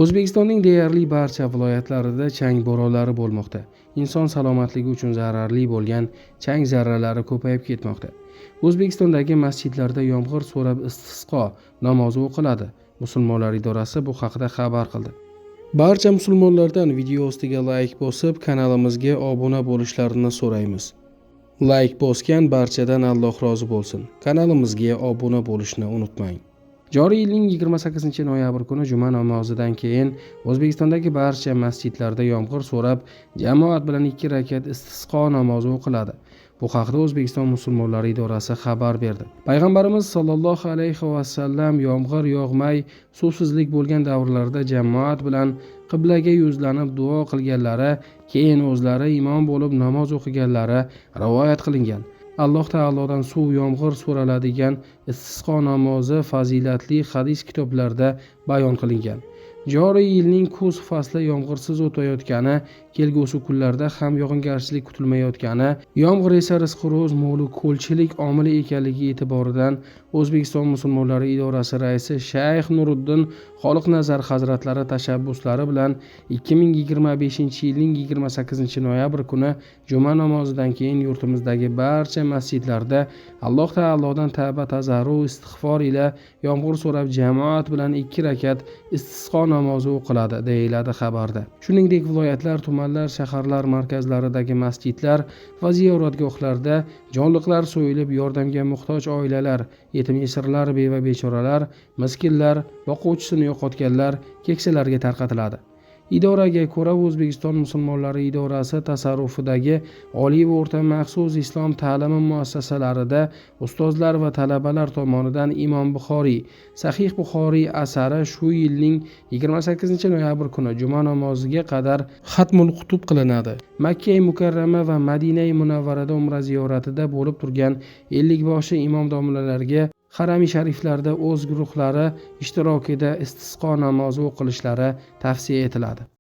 O'zbekistonning deyarli barcha viloyatlarida chang bo'ronlari bo'lmoqda. Inson salomatligi uchun zararli bo'lgan chang zarralari ko'payib ketmoqda. O'zbekistondagi masjidlarda yomg'ir so'rab istisqo namozi o'qiladi. Musulmonlar idorasi bu haqida xabar qildi. Barcha musulmonlardan video ostiga layk bosib, kanalimizga obuna bo'lishlarini so'raymiz. Layk bosgan barchadan Alloh rozi bo'lsin. Kanalimizga obuna bo'lishni unutmang. Joriy yilning 28-noyabr kuni juma namozidan keyin O'zbekistondagi barcha masjidlarda yomg'ir so'rab, jamoat bilan 2 rakat istisqo namozi o'qiladi. Bu haqda O'zbekiston musulmonlari idorasi xabar berdi. Payg'ambarimiz sollallohu alayhi va sallam yomg'ir yog'may, suvsizlik bo'lgan davrlarda jamoat bilan qiblaga yuzlanib duo qilganlari, keyin o'zlari imom bo'lib namoz o'qiganlari rivoyat qilingan. Alloh taolodan suv yomg'ir so'raladigan istisqo namozi fazilatli hadis kitoblarida bayon qilingan. Joriy yilning kuz fasli yomg'irsiz o'tayotgani, kelgusi kunlarda ham yog'ingarchilik kutilmayotgani, yomg'ir esa rizq ro'z mo'li ko'lchilik omili ekanligi e'tiboridan O'zbekiston musulmonlari idorasi raisi Shayx Nuriddin Xoliqnazar hazratlari tashabbuslari bilan 2025-yilning 28-noyabr kuni juma namozidan keyin yurtimizdagi barcha masjidlarda Alloh taolodan tavba tazarru istig'for ila yomg'ir so'rab jamoat bilan 2 rakat istisqo namozi o'qiladi, deyiladi xabarda. Shuningdek, viloyatlar, tumanlar, shaharlar markazlaridagi masjidlar va ziyoratgohlarda jonliqlar so'yilib, yordamga muhtoj oilalar, yetim yesirlar, beva bechoralar, miskinlar, boquvchisini yo'qotganlar keksalarga tarqatiladi. Idoraga ko'ra, O'zbekiston musulmonlari idorasi tasarrufidagi oliy va o'rta maxsus islom ta'limi muassasalarida ustozlar va talabalar tomonidan Imom Buxoriy, Sahih Buxoriy asari shu yilning 28-noyabr kuni juma namoziga qadar xatmul qutub qilinadi. Makka Mukarrama va Madina Munavvarada umra ziyoratida bo'lib turgan 50 boshi imom domlalarga Harami shariflarda o'z guruhlari ishtirokida istisqo namozi o'qilishlari tavsiya etiladi.